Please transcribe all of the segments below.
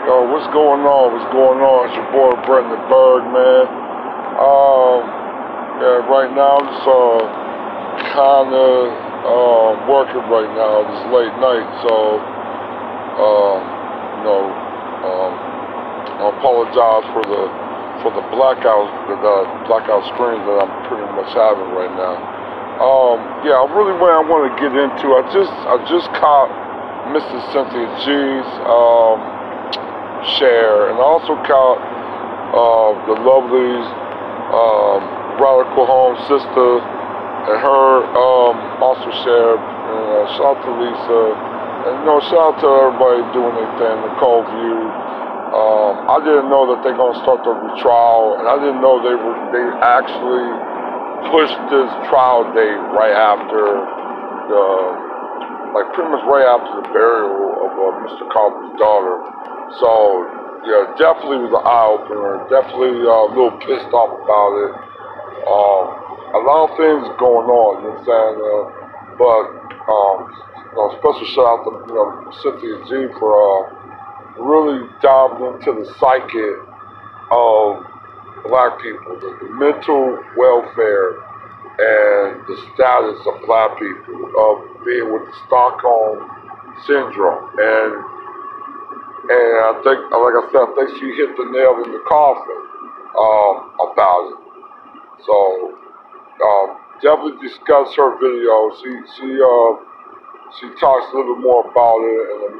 Yo, what's going on? What's going on? It's your boy Brendan Berg, man. Yeah, right now I'm just kinda working right now. It's late night, so you know, I apologize for the blackout screens that I'm pretty much having right now. Yeah, really what I want to get into. I just caught Mrs. Cynthia G's share, and I also caught the lovely Radical Home sister and her also shared. Shout out to Lisa, and shout out to everybody doing their thing. Nicole View. I didn't know that they're gonna start the retrial, and I didn't know they actually pushed this trial date right after pretty much right after the burial of Mr. Carter's daughter. So, yeah, definitely was an eye-opener. Definitely a little pissed off about it. A lot of things going on, you know what I'm saying? But special shout out to, Cynthia G for really diving into the psyche of black people, the mental welfare and the status of black people, of being with the Stockholm syndrome. And I think, like I said, I think she hit the nail in the coffin about it. So definitely discuss her video. She talks a little bit more about it and the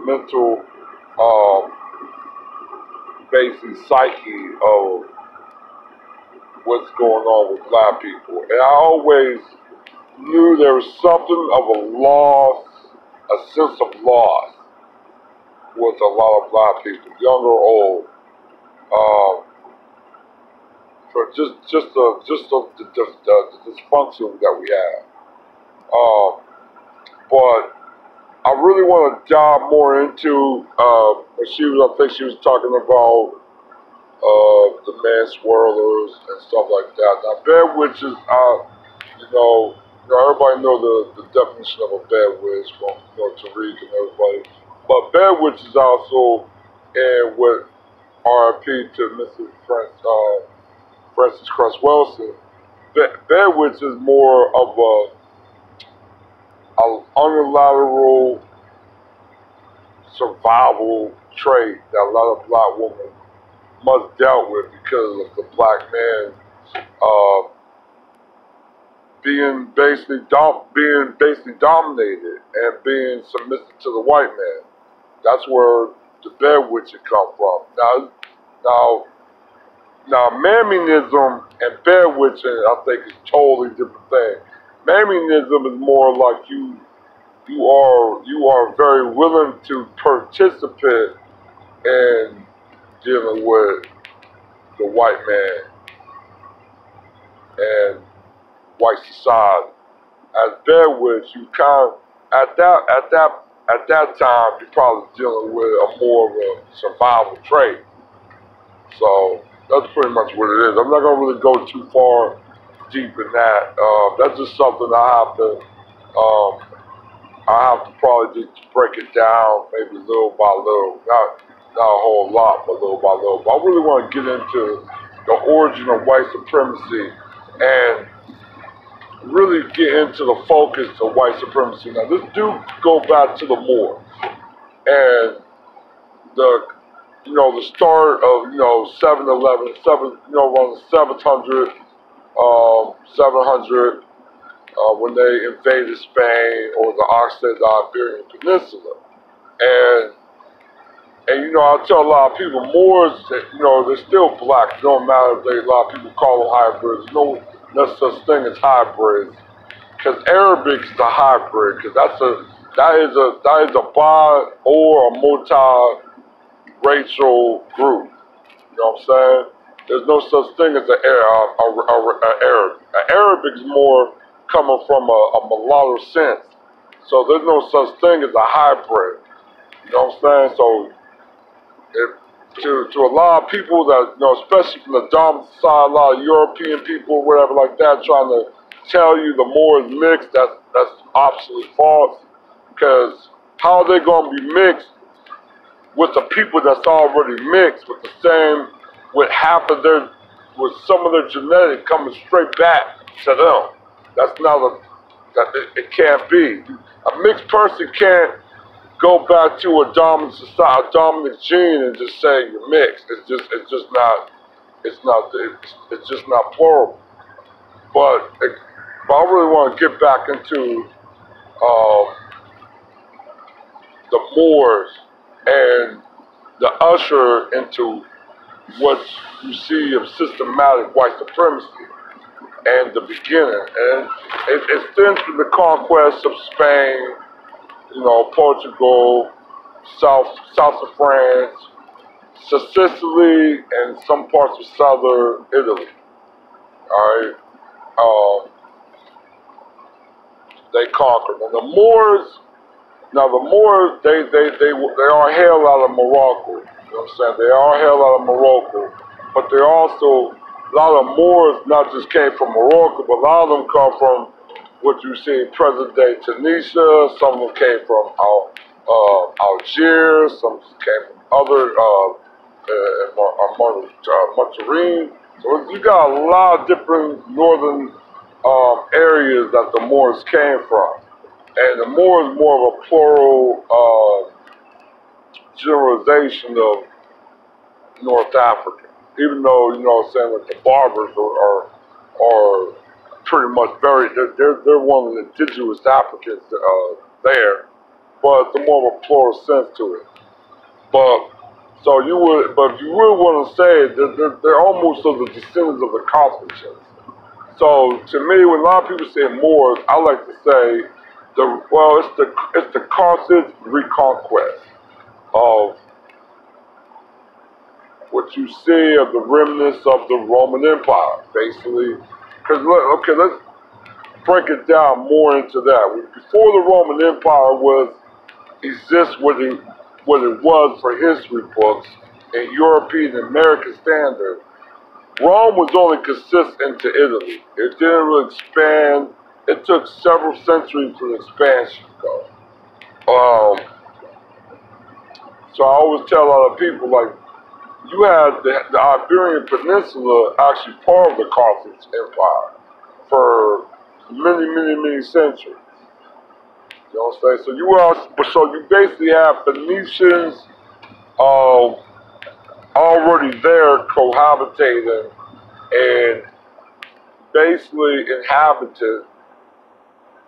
mental basic psyche of what's going on with black people. And I always knew there was something of a loss, a sense of loss with a lot of black people, young or old, for just the dysfunction that we have. But I really want to dive more into I think she was talking about the man swirlers and stuff like that. Now, bed witches, everybody know the definition of a bed witch from Tariq and everybody. But bed witches also, and with R.I.P. to Mrs. Frances Cress Wilson, bed witch is more of a unilateral survival trait that a lot of black women must dealt with because of the black man being basically dominated and being submissive to the white man. That's where the bed witching come from. Now, mamminism and bed witching, I think, is totally different thing. Mamminism is more like you are very willing to participate in dealing with the white man and white society. As bed witch, you kind of at that time you're probably dealing with a more of a survival trait. So that's pretty much what it is. I'm not gonna really go too far deep in that. That's just something I have to probably just break it down, maybe little by little, not a whole lot, but little by little. But I really want to get into the origin of white supremacy and really get into the focus of white supremacy. Now, this do go back to the Moors and the start of 711, around the 700. When they invaded Spain or the Occidental Iberian Peninsula. And I tell a lot of people, Moors, they're still black. It don't matter if a lot of people call them hybrids. There's no such thing as hybrids. Because Arabic's the hybrid, because that is a bi or a multi-racial group. You know what I'm saying? There's no such thing as an Arab. An Arabic is more coming from a mulatto sense. So there's no such thing as a hybrid. You know what I'm saying? So to a lot of people that, especially from the dominant side, a lot of European people, whatever like that, trying to tell you the Moors mixed, that's absolutely false. Because how are they going to be mixed with the people that's already mixed with the same, with half of their, with some of their genetic coming straight back to them. That's not a, that it can't be. A mixed person can't go back to a dominant society, a dominant gene, and just say you're mixed. It's just not, it's just not plural. But I really want to get back into um, the Moors and the usher into what you see of systematic white supremacy and the beginning. And it stems from the conquest of Spain, Portugal, south of France, Sicily, and some parts of southern Italy. All right, um, they conquered. And the Moors, now the Moors, they are hailed out of Morocco. You know what I'm saying? They are hailed out of Morocco, but they also, a lot of Moors not just came from Morocco, but a lot of them come from what you see in present-day Tunisia. Some of them came from Algiers. Some came from other Monterrey. So you got a lot of different northern areas that the Moors came from. And the Moor is more of a plural generalization of North Africa. Even though, saying that the Barbers are pretty much very, they're one of the indigenous Africans there, but it's more of a plural sense to it. But so but if you really want to say it, they're almost of the descendants of the Carthaginians. So to me, when a lot of people say Moors, I like to say it's the Carthage reconquest of what you see of the remnants of the Roman Empire, basically. Because let's break it down more into that. Before the Roman Empire exists what it was for history books and European and American standards, Rome was only consistent to Italy. It didn't really expand. It took several centuries for the expansion to go. So I always tell a lot of people, like, you had the Iberian Peninsula actually part of the Carthage Empire for many, many, many centuries. You know what I'm saying? So you basically have Phoenicians already there cohabitating and basically inhabited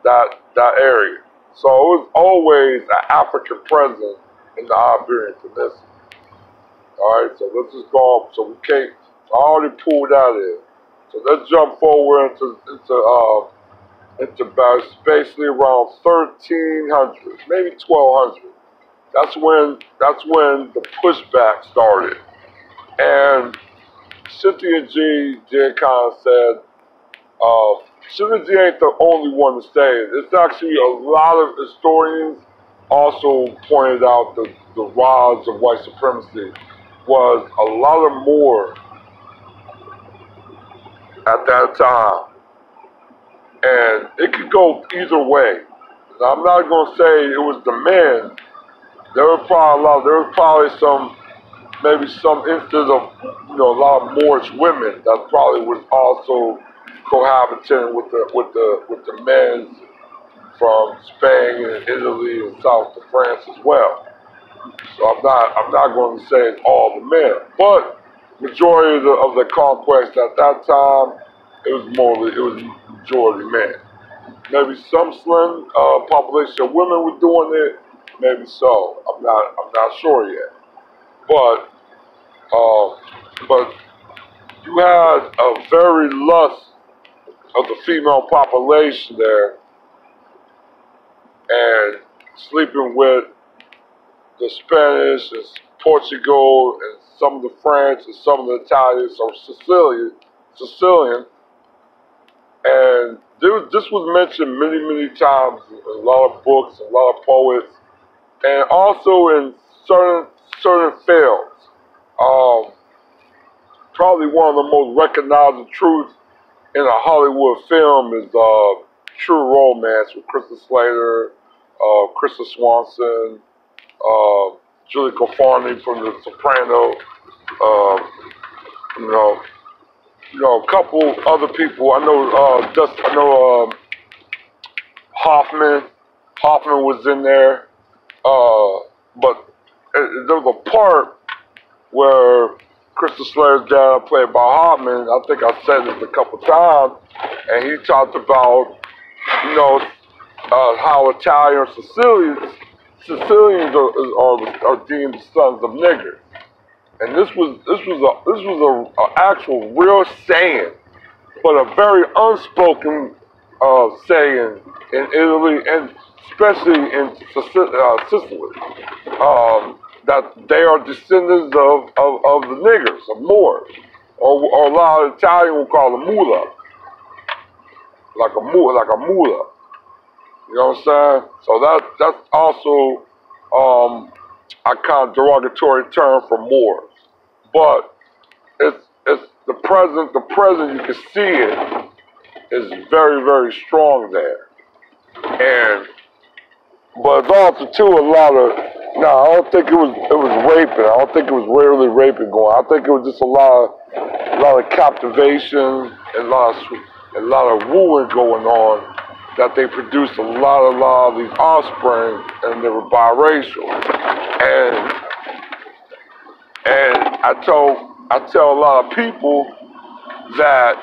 that area. So it was always an African presence in the Iberian Peninsula. Alright, so let's just go off. So we can't, I already pulled that in. So let's jump forward into basically around 1300, maybe 1200. That's when the pushback started. And Cynthia G did kind of said, Cynthia G ain't the only one to say it. It's actually a lot of historians also pointed out the rise of white supremacy was a lot of Moors at that time. And it could go either way. Now, I'm not going to say it was the men. There was probably maybe some instance of, a lot of Moorish women that probably was also cohabitating with the men from Spain and Italy and south of France as well. So I'm not going to say it's all the men, but majority of the conquest at that time it was majority men. Maybe some slim population of women were doing it, maybe so. I'm not sure yet, but you had a very lust of the female population there, and sleeping with the Spanish and Portugal and some of the French and some of the Italians or Sicilian. And this was mentioned many, many times in a lot of books, a lot of poets, and also in certain films. Probably one of the most recognizable truths in a Hollywood film is True Romance with Kristen Slater, Krista Swanson, Julie Caffarney from The Soprano, you know, a couple other people. I know Hoffman. Hoffman was in there, but there was a part where Crystal Slayer's dad, played by Hoffman, I think I said this a couple times, and he talked about, how Italian Sicilians are deemed sons of niggers, and this was a actual real saying, but a very unspoken saying in Italy and especially in Sicily, that they are descendants of the niggers, of Moors, or a lot of Italians will call them mula, like a mula. You know what I'm saying? So that's also a kind of derogatory term for Moors, but it's the present. The present, you can see it is very, very strong there, but it's also too a lot of. No, I don't think it was raping. I don't think it was really raping going. I think it was just a lot of captivation and a lot of wooing going on, that they produced a lot of these offspring, and they were biracial. And I tell a lot of people that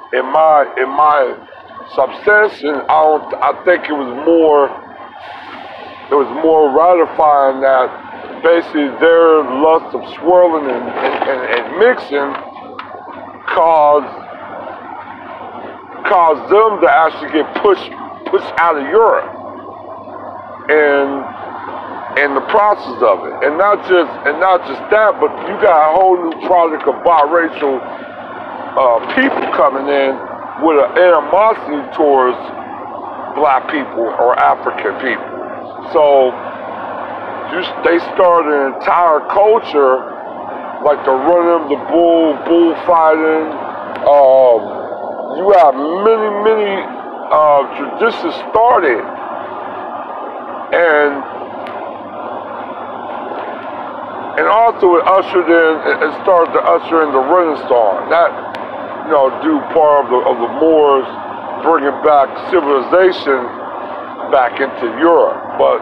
in my substantion, I think it was more ratifying that basically their lust of swirling and mixing caused them to actually get pushed out of Europe in the process of it, and not just that, but you got a whole new project of biracial people coming in with an animosity towards black people or African people. So they started an entire culture, like the running of the bullfighting. You have many traditions started, and also it started to usher in the Renaissance. That, due part of the Moors bringing back civilization back into Europe, but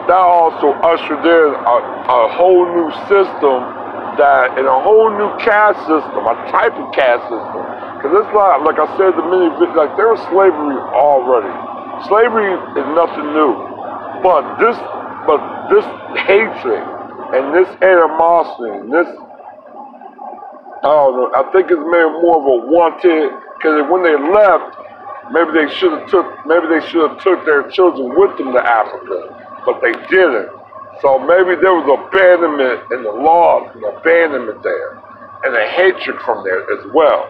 that also ushered in a whole new system, and a whole new caste system, a type of caste system. Because it's like I said, like there was slavery already. Slavery is nothing new, but this hatred and this animosity and this, I don't know, I think it's made more of a wanted, because when they left, maybe they should have took their children with them to Africa, but they didn't. So maybe there was abandonment in the loss, and abandonment there, and a hatred from there as well.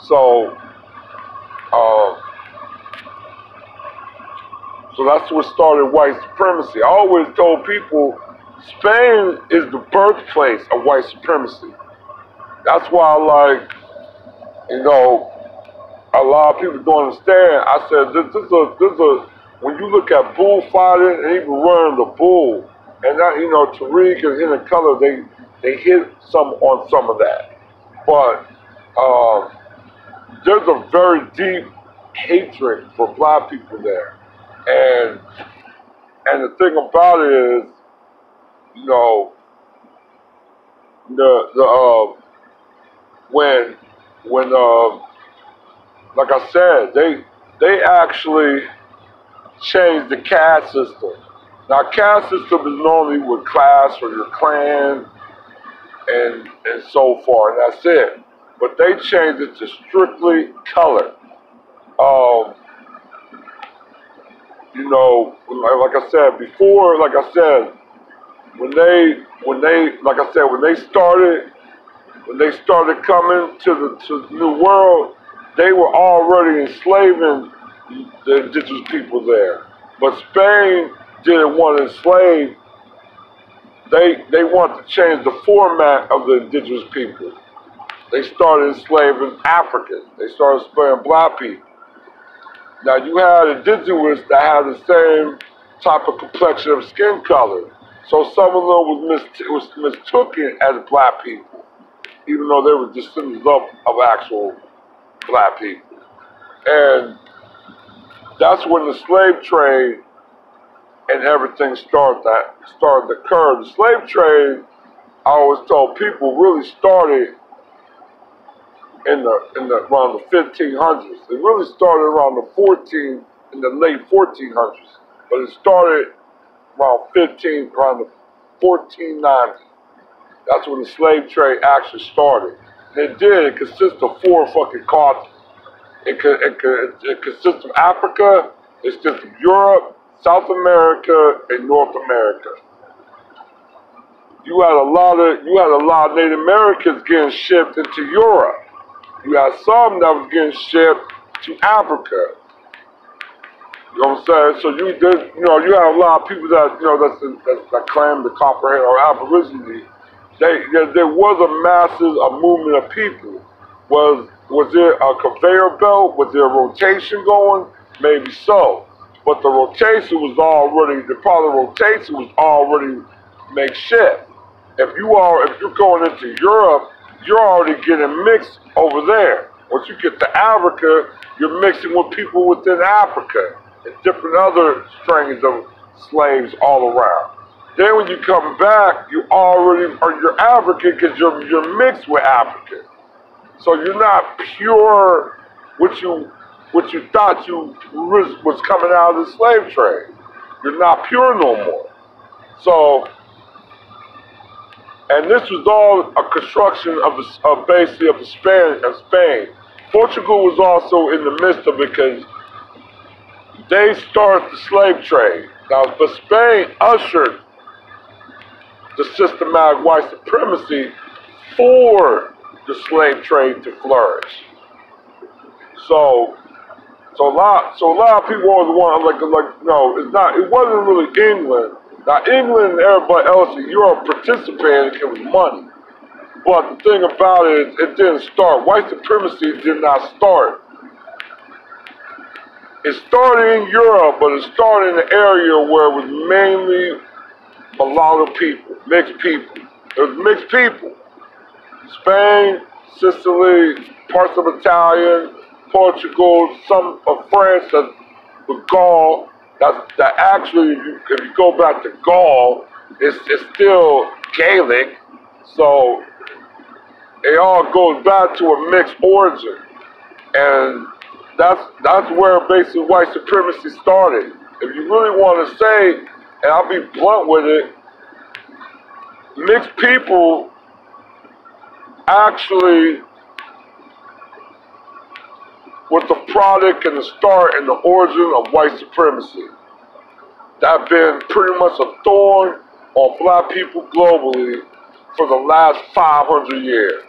So that's what started white supremacy. I always told people Spain is the birthplace of white supremacy. That's why, a lot of people don't understand. I said, when you look at bullfighting and even running the bull, and that, Tariq and Hidden Color, they hit on some of that. But there's a very deep hatred for black people there. And the thing about it is, when like I said, they actually changed the caste system. Now, caste system is normally with class or your clan and so far, and that's it. But they changed it to strictly color. Like I said before, when they started coming to the New World, they were already enslaving the indigenous people there. But Spain didn't want to enslave. They wanted to change the format of the indigenous people. They started enslaving Africans. They started enslaving black people. Now you had indigenous that had the same type of complexion of skin color. So some of them was mistaken as black people, even though they were descendants of actual black people. And that's when the slave trade and everything started to occur. The slave trade, I always told people, really started in the around the 1500s. It really started around in the late 1400s, but it started around the 1490. That's when the slave trade actually started. And it did. It consists of 4 fucking continents. It consists of Africa. It consists of Europe, South America, and North America. You had a lot of Native Americans getting shipped into Europe. You had some that was getting shipped to Africa. You know what I'm saying? So you have a lot of people that that claim to comprehend or Aborigine. There was a movement of people. Was there a conveyor belt? Was there a rotation going? Maybe so. But the rotation was already makeshift. If you're going into Europe, you're already getting mixed over there. Once you get to Africa, you're mixing with people within Africa and different other strains of slaves all around. Then when you come back, you're African because you're mixed with African. So you're not pure what you thought you was coming out of the slave trade. You're not pure no more. So, and this was all a construction of Spain. Portugal was also in the midst of it because they started the slave trade. Now, but Spain ushered the systematic white supremacy for the slave trade to flourish. So a lot of people always want it wasn't really England. Now England and everybody else in Europe participated because it was money. But the thing about it is it didn't start. White supremacy did not start. It started in Europe, but it started in an area where it was mainly mulatto people, mixed people. It was mixed people. Spain, Sicily, parts of Italian, Portugal, some of France, with Gaul. That actually, if you go back to Gaul, it's still Gaelic. So it all goes back to a mixed origin, and that's where basically white supremacy started. If you really want to say, and I'll be blunt with it, mixed people actually was the product and the start and the origin of white supremacy. That's been pretty much a thorn on black people globally for the last 500 years.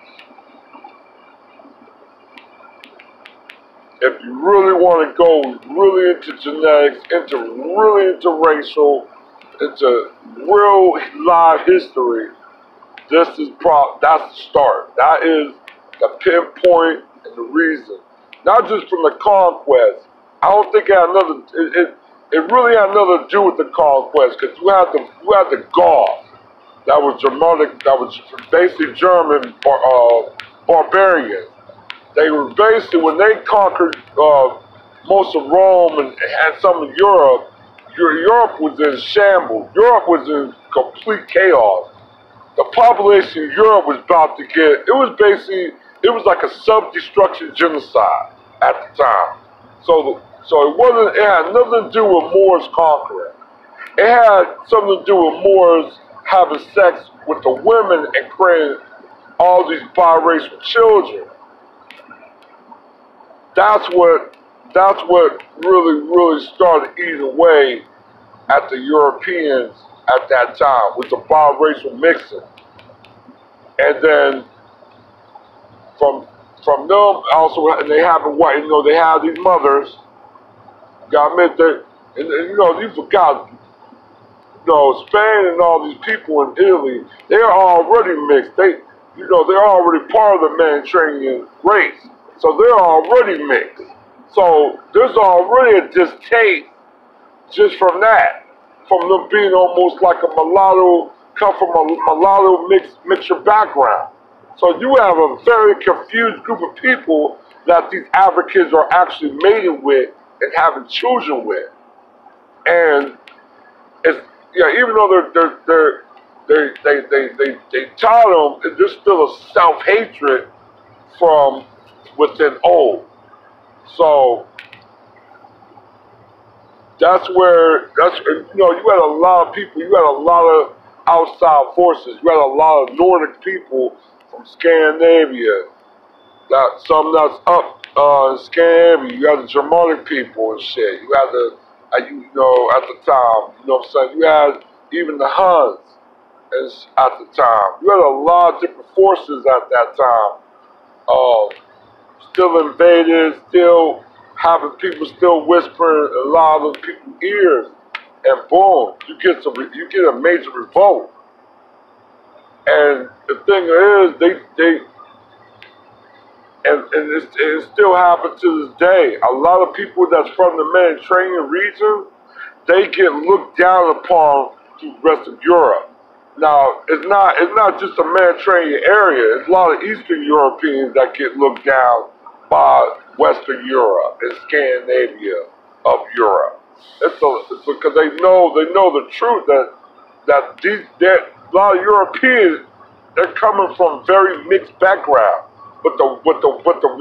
If you really want to go really into genetics, really into racial, into real live history, that's the start. That is the pinpoint and the reason. Not just from the conquest. I don't think it really had nothing to do with the conquest, because you had the Gauls. That was Germanic, that was basically German barbarians. They were basically, when they conquered most of Rome and some of Europe, Europe was in shambles. Europe was in complete chaos. The population of Europe was about to get, it was like a self-destruction genocide at the time. So it had nothing to do with Moors conquering. It had something to do with Moors having sex with the women and creating all these biracial children. That's what really started eating away at the Europeans at that time, with the biracial mixing. And then from them also, and they have white, they have these mothers. You gotta admit that, and you forgot, Spain and all these people in Italy, they're already mixed. They're already part of the Mediterranean race, so they're already mixed. So there's already a distaste just from that, from them being almost like a mulatto, come from a mulatto mixture background. So you have a very confused group of people that these Africans are actually mating with and having children with. And it's, yeah, even though they taught them, there's still a self-hatred from within old. So you had a lot of people, you had a lot of outside forces, you had a lot of Nordic people from Scandinavia, some that's up in Scandinavia, you had the Germanic people and shit, you had at the time, you know what I'm saying, you had even the Huns at the time, you had a lot of different forces at that time, still invaded, still having people still whispering a lot of people's ears, and boom, you get a major revolt. And the thing is, it still happens to this day. A lot of people that's from the Mediterranean region, they get looked down upon through the rest of Europe. Now, it's not just the Mediterranean area. It's a lot of Eastern Europeans that get looked down by Western Europe and Scandinavia of Europe. It's because they know the truth that a lot of Europeans, they're coming from very mixed background. But the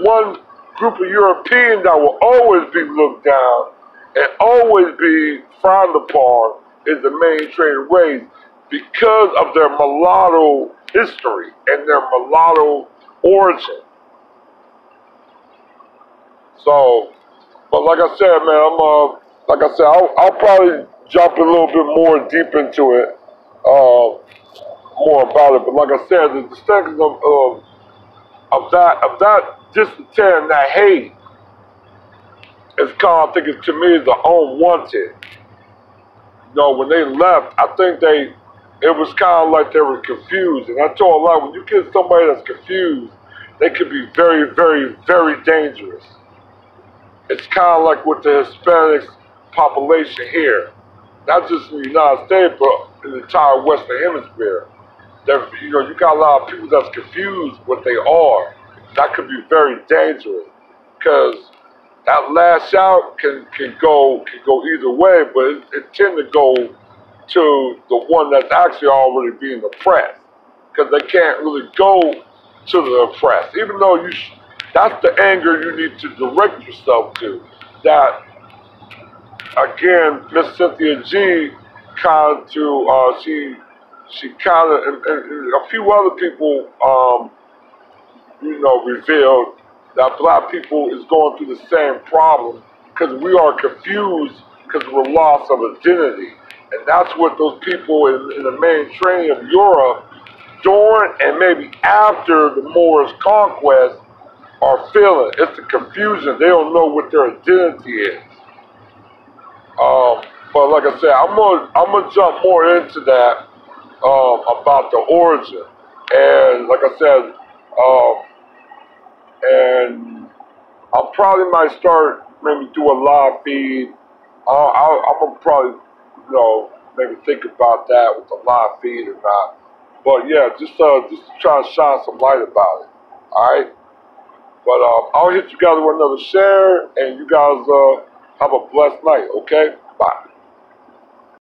one group of Europeans that will always be looked down and always be frowned upon is the Mediterranean race because of their mulatto history and their mulatto origin. So, but like I said, man, I'll probably jump a little bit more deep into it, more about it. But like I said, the distinctions of that discontent, that hate, is kind of, I think, to me, is the unwanted. You know, when they left, I think it was kind of like they were confused. And I told a lot, when you get somebody that's confused, they can be very, very, very dangerous. It's kind of like with the Hispanics population here, not just in the United States, but in the entire Western Hemisphere. You got a lot of people that's confused what they are. That could be very dangerous because that lash out can go either way, but it tend to go to the one that's actually already being oppressed because they can't really go to the oppressed, even though that's the anger you need to direct yourself to. That, again, Miss Cynthia G kind of she kind of, and a few other people, revealed that black people is going through the same problem because we are confused because of the loss of identity. And that's what those people in the Mediterranean of Europe, during and maybe after the Moorish conquest, are feeling. It's the confusion. They don't know what their identity is. But like I said, I'm gonna jump more into that about the origin. And like I said, and I probably might start maybe do a live feed. I'm gonna probably maybe think about that with the live feed or not. But yeah, just try to shine some light about it. All right. But I'll hit you guys with another share, and you guys have a blessed night, okay? Bye.